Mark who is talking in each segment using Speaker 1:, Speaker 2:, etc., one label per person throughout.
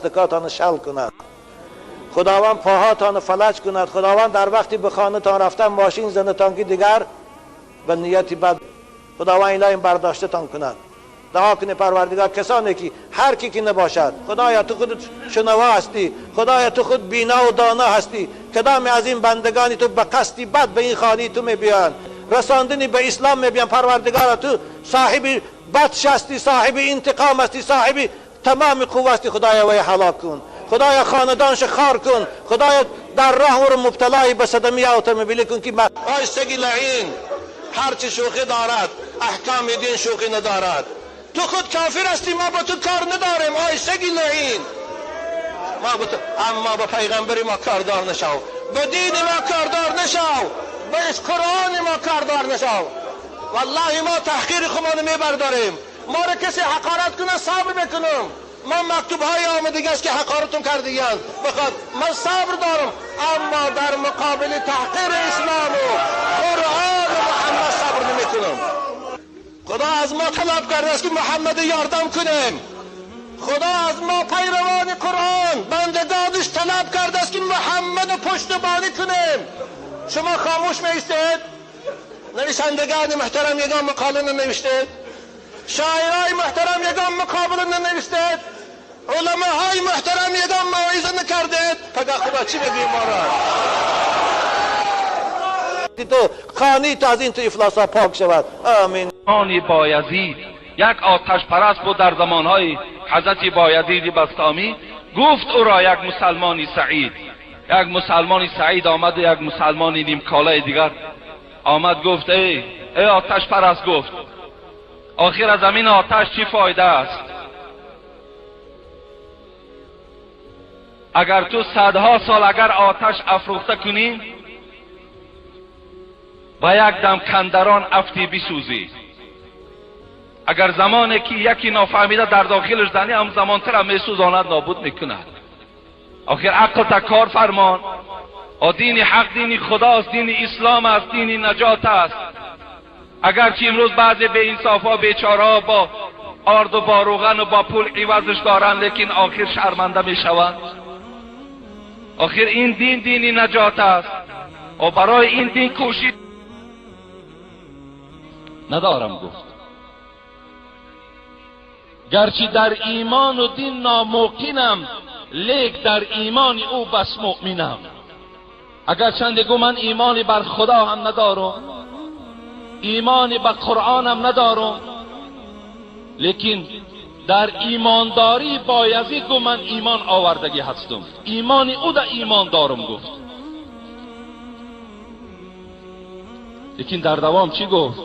Speaker 1: دستکاتان شل کند، خداوند پاهاتان فلج کند، خداوند در وقتی به خانه تان رفتن ماشین زنتان که دیگر به نیتی بد، خداوند الهی برداشته تان کند. دعا کنه پروردگار کسانی که هر کی که نباشد، خدایا تو خود شنوا هستی، خدایا تو خود بینا و دانا هستی، کدام از این بندگانی تو به قصدی بد به این خانه تو میبیان، رساندنی به اسلام میبیان، پروردگار تو صاحب بطش هستی، صاحب انتقام هستی، صاحب تمام قوت هستی، خدایا وی هلاک کن، خدایا خاندانش خار کن، خدایا در راه ور مبتلای به صدمه اتومبیلی کن که آیستگی لعین هرچی شوخی دارد احکام دین شوخی ندارد. تو خود کافر هستی، ما با تو کار نداریم، آیستگی لعین. اما با پیغمبر ما کاردار نشو، به دین ما کاردار نشو، به قرآن ما کاردار نشو. والله ما تحقیر خودمان میبرداریم، ما را کسی حقارت کنه صبر بکنم. ما مکتوب های آمدگی است که حقارتون کردیان بخواد، من صبر دارم، اما در مقابل تحقیر اسلام و قرآن و محمد صبر نمیکنم. خدا از ما طلب کرده است که محمد یاردم کنیم، خدا از ما پیروان قرآن بندگانش طلب کرده است که محمد پشتیبانی کنیم. شما خاموش میستید؟ نویسندگان محترم یگان مقاله ننوشتید، شاعرای محترم یگان مقابله ننوشتید، علماهای محترم یگان موعظه نکردید. فقط خدا چی بگیم ما را؟ تو خانی تو از این تو افلاسا پاک شود. آمین.
Speaker 2: خانی بایزید یک آتش پرست بود در زمانهای حضرت بایزید بستامی، گفت او را یک مسلمانی سعید، یک مسلمانی سعید آمد و یک مسلمانی نیمکاله دیگر آمد گفت ای آتش پرست، گفت آخر از همین آتش چی فایده است؟ اگر تو صدها سال اگر آتش افروخته کنی با یک دم کندران افتی بسوزی، اگر زمانی که یکی نافهمیده در داخلش زنی هم زمانتر هم میسوزاند، نابود میکند. آخر عقل تا کار فرمان. دین حق دین خداست، دین اسلام است، دین نجات است. اگرچه امروز بعضی به انصافا بیچاره‌ها با آرد و با روغن و با پول عوضش دارن، لیکن آخر شرمنده میشوند. آخر این دین دین نجات است و برای این دین کوشش ندارم گفت. گرچه در ایمان و دین ناممکنم، لیک در ایمان او بس مؤمنم. اگر چندگو من ایمانی بر خدا هم ندارم، ایمانی به قرآن هم ندارم، لیکن در ایمانداری بایزید گو من ایمان آوردگی هستم، ایمانی او در ایمان دارم گفت. لیکن در دوام چی گفت؟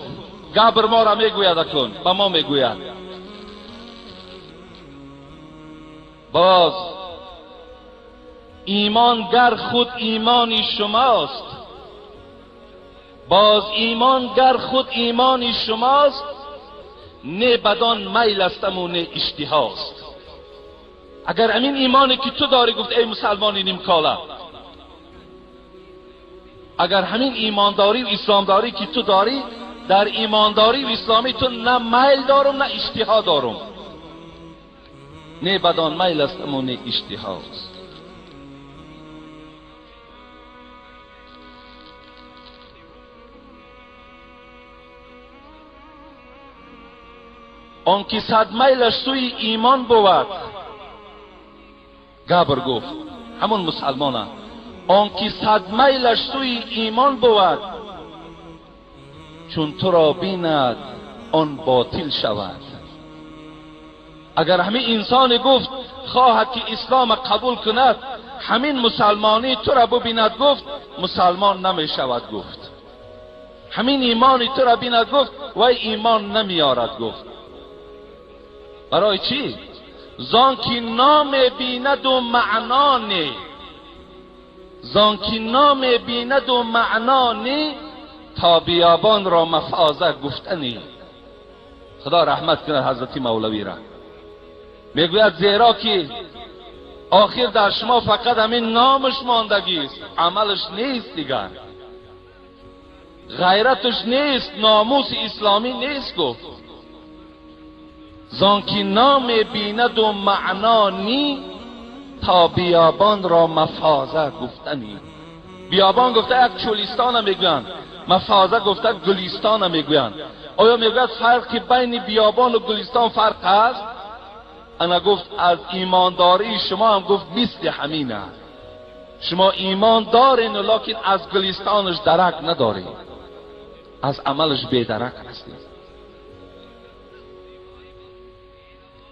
Speaker 2: گبر ما را میگوید کن، به ما میگوید باز ایمان گر خود ایمانی شماست، باز ایمان گر خود ایمانی شماست، نه بدان میل استم و نه اشتهاست. اگر امین ایمانی که تو داری، گفت ای مسلمانی نیمکاله، اگر همین ایمانداری و اسلامداری که تو داری، در ایمانداری و اسلامی تو نه میل دارم نه اشتها دارم، نه بدان میل استم و نه اشتهاست. آن که صد میلش سوی ایمان بود، گبر گفت همون مسلمانه، آن که صد میلش سوی ایمان بود، چون تو را بیند آن باطل شود. اگر همین انسان گفت خواهد که اسلام قبول کند، همین مسلمانی تو را ببیند، گفت مسلمان نمی شود، گفت همین ایمانی تو را بیند، گفت و ایمان نمی آرد، گفت برای چی؟ زان که نام بیند و معنا نه، زان که نام بیند و معنا نه، تا بیابان را مفازه گفتنی. خدا رحمت کنه حضرت مولوی را. میگوید زیرا که آخر در شما فقط همین نامش ماندگی است، عملش نیست دیگر، غیرتش نیست، ناموس اسلامی نیست. گفت زان که نام بیند و معنا نی، تا بیابان را مفازه گفتنی. بیابان گفته یک چولیستان میگویند، مفازه گفته گلیستان میگویند. آیا میگوید فرقی بین بیابان و گلیستان فرق هست؟ انا گفت از ایمانداری شما هم گفت مثل همینه. شما ایمان دارین لکن از گلیستانش درک ندارین، از عملش بی‌درک هستید.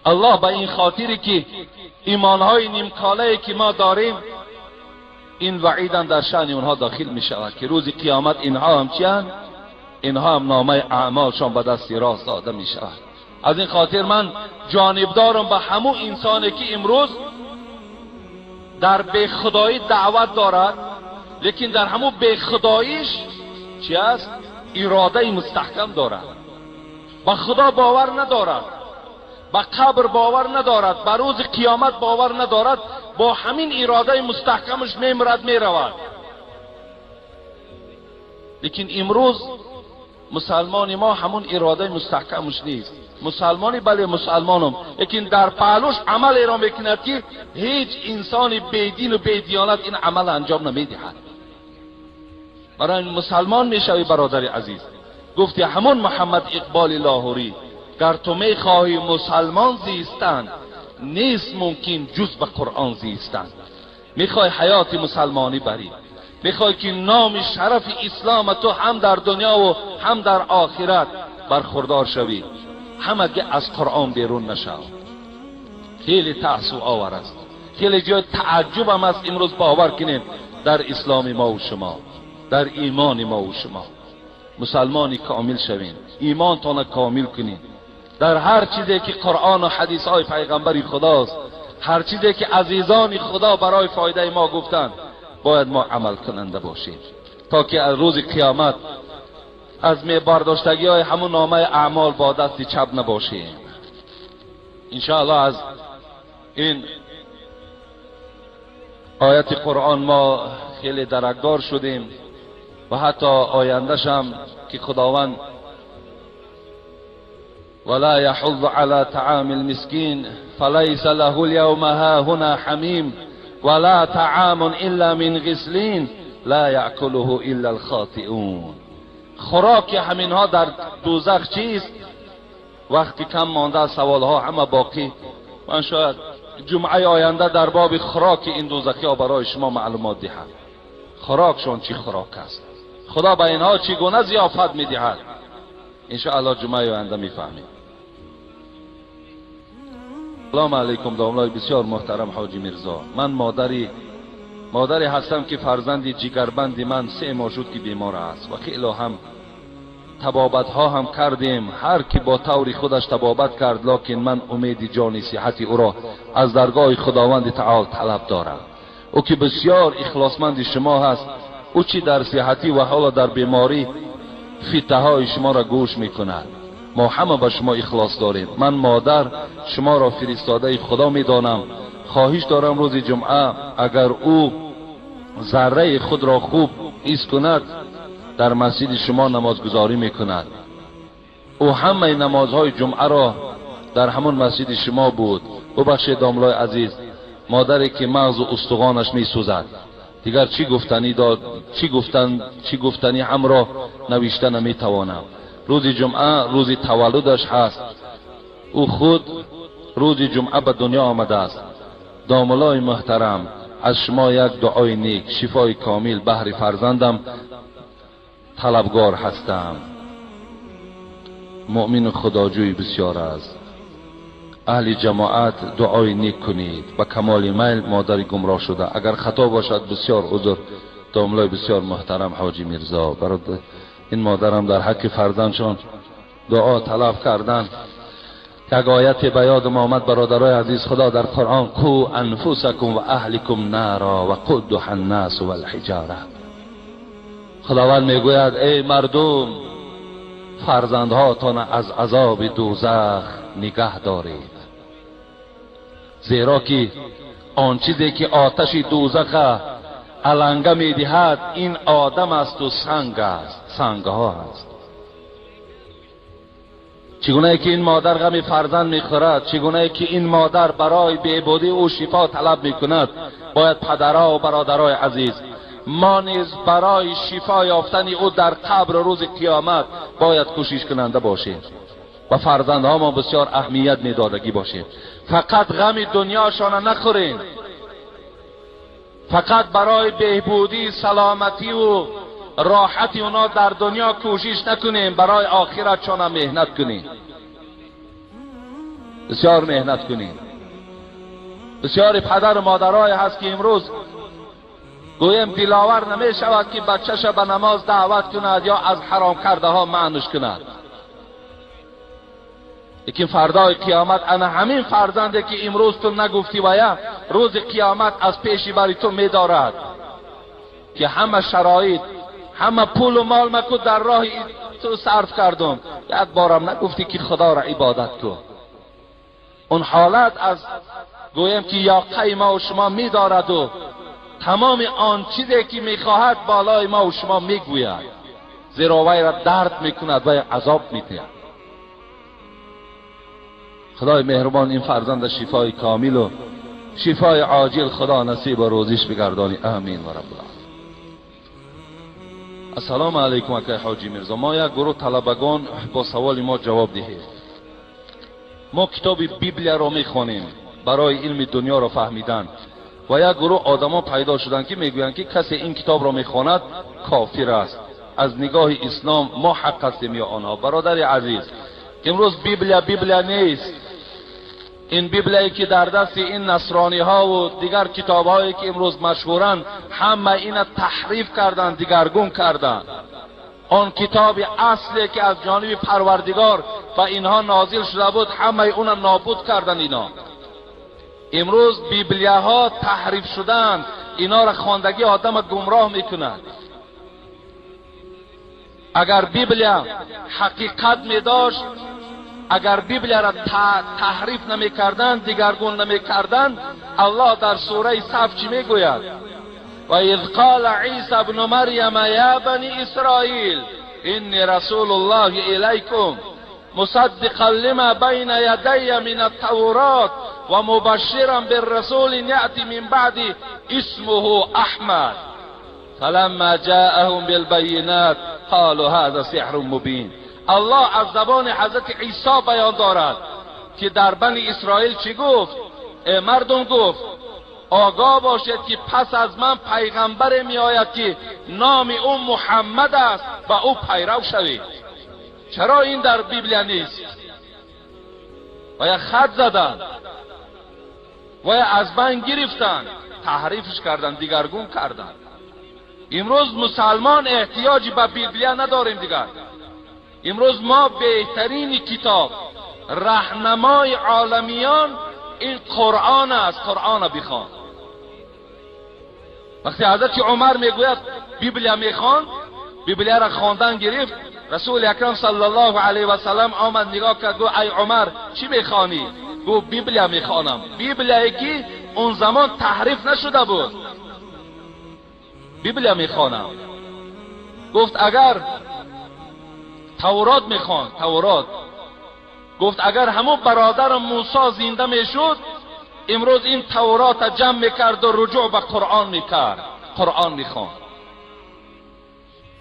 Speaker 2: الله به این خاطری که ایمانهای نیمکاله‌ای که ما داریم این وعیدن در شأن اونها داخل می شود که روز قیامت اینها هم چیند؟ اینها هم نامه اعمالشان به دست راست داده می شود. از این خاطر من جانبدارم به همون انسانی که امروز در بی خدایی دعوت دارد، لیکن در همون بی خداییش چی است؟ اراده مستحکم دارد، به خدا باور ندارد، به قبر باور ندارد، به روز قیامت باور ندارد، با همین اراده مستحکمش میمرد میرود. لیکن امروز مسلمانی ما همون اراده مستحکمش نیست. مسلمانی بله مسلمانم، لیکن در پهلوش عمل را میکند که هیچ انسان بیدین و بیدیانت این عمل انجام نمیدهد. برای مسلمان میشوی برادر عزیز. گفتی همون محمد اقبال لاهوری، گر تو میخواهی مسلمان زیستن نیست ممکن جز به قرآن زیستن. میخوای حیات مسلمانی بری، میخوای که نام شرف اسلام تو هم در دنیا و هم در آخرت برخوردار شوی، همگه از قرآن بیرون نشو. خیلی تأسف آور است، خیلی جای تعجب هم است. امروز باور کنید در اسلام ما و شما، در ایمان ما و شما مسلمانی کامل شوین، ایمانتان کامل کنین. در هر چیزی که قرآن و حدیث های پیغمبر خداست، هر چیزی که عزیزان خدا برای فایده ما گفتند، باید ما عمل کننده باشیم تا که از روز قیامت از میبرداشتگی های همون نامه اعمال با دست چپ نباشیم. انشاءالله از این آیت قرآن ما خیلی درکدار شدیم و حتی آیندهش هم که خداوند ولا يحض على طعام المسكين فليس له اليوم هاهنا حميم ولا طعام الا من غسلين لا يأكله الا الخاطئون. خوراک همینها در دوزخ چیست؟ وقتی کم مانده سوالها همه باقی. من شاید جمعه آینده در باب خوراک این دوزخی ها برای شما معلومات دهم. خوراکشون چی خوراک است، خدا به اینها چگونه ضیافت میدهد، انشاءالله جمعه آینده میفهمیم. سلام علیکم داملای بسیار محترم حاجی میرزا. من مادری هستم که فرزند جگربند من 3 ماه شد که بیمار است و خیلی هم طبابت ها هم کردیم، هر کی با طور خودش طبابت کرد، لکن من امید جان صحت او را از درگاه خداوند تعالی طلب دارم. او که بسیار اخلاصمند شما هست، او چی در صحتی و حالا در بیماری فتحه های شما را گوش میکند. ما همه به شما اخلاص داریم. من مادر شما را فرستاده خدا میدانم. خواهش دارم روز جمعه اگر او ذره خود را خوب حس کند در مسجد شما نمازگزاری میکند. او همه نمازهای جمعه را در همون مسجد شما بود. ببخشید داملای عزیز، مادری که مغز و استخوانش میسوزد، دیگر چی گفتنی هم را نوشته نمیتوانم. روز جمعه روز تولدش هست. او خود روز جمعه به دنیا آمده است. داملای محترم، از شما یک دعای نیک، شفای کامل بهر فرزندم طلبگار هستم. مؤمن خداجوی بسیار است. اهل جماعت دعای نیک کنید. با کمال میل مادر گمراه شده، اگر خطا باشد بسیار عذر. داملای بسیار محترم حاجی میرزا، برای این مادرم در حق فرزندشان دعا طلب کردن. یک آیت به یادم آمد برادرای عزیز، خدا در قرآن قو انفسکم و اهلکم نارا و قودها الناس و الحجاره. خداوند میگوید ای مردم، فرزندهاتان از عذاب دوزخ نگه دارید، زیرا که آن چیزی که آتش دوزخ علنگه میدهد این آدم است و سنگ است، سنگ ها است. چگونه که این مادر غم فرزند میخورد، چگونه که این مادر برای بهبودی او شفا طلب میکند، باید پدرها و برادرای عزیز ما نیز برای شفا یافتن او در قبر روز قیامت باید کوشش کننده باشیم و فرزندها ما بسیار اهمیت میدادگی باشیم. فقط غم دنیاشان نخوریم، فقط برای بهبودی سلامتی و راحتی اونا در دنیا کوشش نکنیم، برای آخرت چون مهنت کنیم، بسیار مهنت کنیم. بسیاری پدر و مادرای هست که امروز گویم دلاور نمی شود که بچهش به نماز دعوت کند یا از حرام کرده ها معنوش کند، لیکن فردای قیامت انا همین فرزنده که امروز تو نگفتی و یا روز قیامت از پیشی بری تو میدارد که همه شرایط همه پول و مال مکو در راه تو صرف کردم، یک بارم نگفتی که خدا را عبادت کن. اون حالت از گویم که یاقه ما و شما میدارد و تمام آن چیزی که میخواهد بالای ما و شما میگوید، زیرا وی را درد میکند و عذاب میدهد. خدای مهربان این فرزند شفای کامل و شفای عاجل خدا نصیب و روزیش بگردانی. آمین و رب العالمین. السلام علیکم اکای حاجی میرزا، ما یک گروه طلبگان با سوال ما جواب دهید. ما کتاب بیبلی را میخوانیم برای علم دنیا را فهمیدن و یک گروه آدما پیدا شدن که میگویند که کسی این کتاب را میخواند کافر است. از نگاه اسلام ما حق هستیم یا آنها؟ برادر عزیز، امروز بیبلی نیست. این بیبلی که در دست این نصرانی ها و دیگر کتاب هایی که امروز مشهورن، همه اینا تحریف کردن، دیگرگون کردن. آن کتاب اصلی که از جانب پروردگار و اینها نازل شده بود، همه اون نابود کردن. اینا امروز بیبلیه ها تحریف شدن، اینا را خواندگی آدم گمراه میکنند. اگر بیبلیه حقیقت می داشت، اگر بیبلیه را تحریف نمی کردن، دیگرگون نمی کردن، الله در سوره صف چی می گوید؟ و اذ قال عیسی ابن مریم یا بنی اسرائیل انی رسول الله الیکم مصدقا لما بین یدی من التورات و مبشرا بالرسول یأتی من بعد اسمه احمد فلما جاءهم بالبینات قالوا هذا سحر مبین. الله از زبان حضرت عیسی بیان دارد که در بنی اسرائیل چی گفت؟ مردم گفت آگاه باشید که پس از من پیغمبر می آید که نام او محمد است و او پیرو شوید. چرا این در بیبلی نیست؟ و یا خط زدن و یا از بین گرفتن، تحریفش کردن، دیگرگون کردن. امروز مسلمان احتیاجی به بیبلی نداریم دیگر. امروز ما بهترین کتاب راهنمای عالمیان این قرآن است. قرآن بخوان. وقتی حضرت عمر میگوید بیبلی میخوان، بیبلی را خواندن گرفت، رسول اکرم صلی الله علیه و سلم آمد نگاه کرد، گفت ای عمر چی میخوانی؟ گفت بیبلی میخوانم. بیبلی که اون زمان تحریف نشده بود، بیبلی میخوانم. گفت اگر تورات میخوان، تورات. گفت اگر همون برادر موسی زنده میشد، امروز این تورات جمع میکرد و رجوع به قرآن میکرد، قرآن میخوان.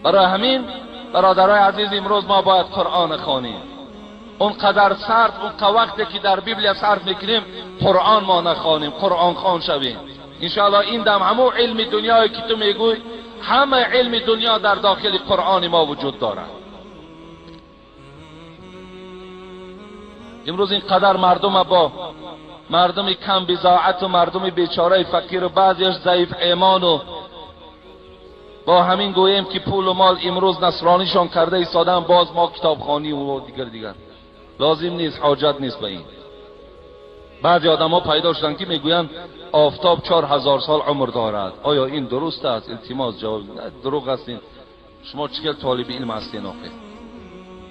Speaker 2: برای همین برادرای عزیز امروز ما باید قرآن خوانیم. اون قدر صرف، اون وقتی که در بیبلی صرف میکنیم، قرآن ما نخوانیم، قرآن خوان شویم. انشاءالله این دم همون علم دنیایی که تو میگوی، همه علم دنیا در داخل قرآن ما وجود دارد. امروز این قدر مردم با مردم کم بضاعت و مردم بیچاره فقیر و بعضیش ضعیف ایمان و با همین گویم که پول و مال امروز نصرانیشان کرده ایستادن، باز ما کتابخوانی و دیگر لازم نیست، حاجت نیست به این. بعضی آدم ها پیدا شدن که میگویند آفتاب 4000 سال عمر دارد. آیا این درست است؟ التماس جواب دروغ هستین. شما چگل طالب علم هستین؟ آخه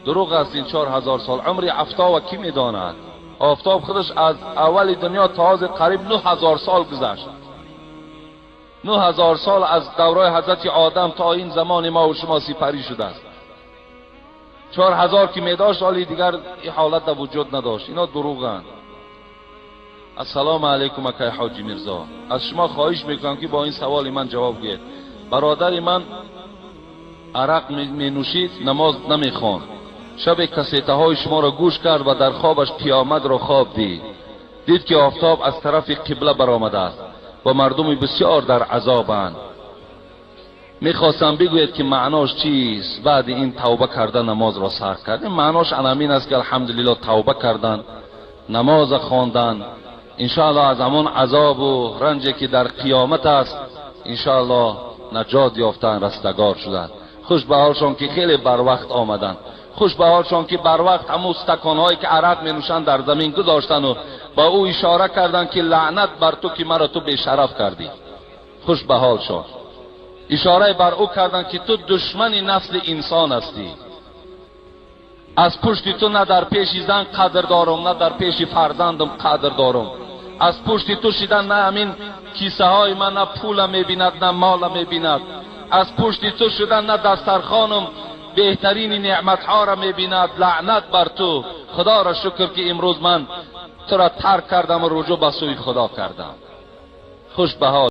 Speaker 2: دروغ هستین. 4000 سال عمر آفتاب کی میداند؟ آفتاب خودش از اول دنیا تا از قریب 9000 سال گذشت. 9000 سال از دوره حضرت آدم تا این زمان ما و شما سپری شده است. 4000 که میداشت حالی دیگر این حالت در وجود نداشت. اینا دروغن. السلام علیکم اکای حاجی میرزا، از شما خواهش میکنم که با این سوال من جواب گید. برادر من عرق می نوشید، نماز نمی خواند. شب کسیته های شما را گوش کرد و در خوابش قیامت را خواب دید که آفتاب از طرف قبله برآمده است و مردم بسیار در عذابند. میخواستم بگوید که معناش چیست؟ بعد این توبه کردن نماز را سر کرد. معناش همین است که الحمدلله توبه کردن، نماز خواندن، انشاءالله از همون عذاب و رنجی که در قیامت است انشاءالله نجات یافتن، رستگار شدن. خوش به حالشان که خیلی بر وقت آمدن، خوش به حالشان که بر وقت همون استکان‌هایی که عرق می‌نوشن در زمین گذاشتن و با او اشاره کردن که لعنت بر تو که مرا تو بی‌شرف کردی. خوش به حالشان. اشاره بر او کردن که تو دشمن نسل انسان هستی. از پشت تو نه در پیش زن قدر دارم، نه در پیش فرزندم قدر دارم. از پشت تو شدن نه همین کیسه های من نه پول میبیند نه مال میبیند. از پشت تو شدن نه دسترخوانم بهترین نعمت ها را میبیند. لعنت بر تو. خدا را شکر که امروز من تو را ترک کردم و رجوع به سوی خدا کردم. خوش به حال.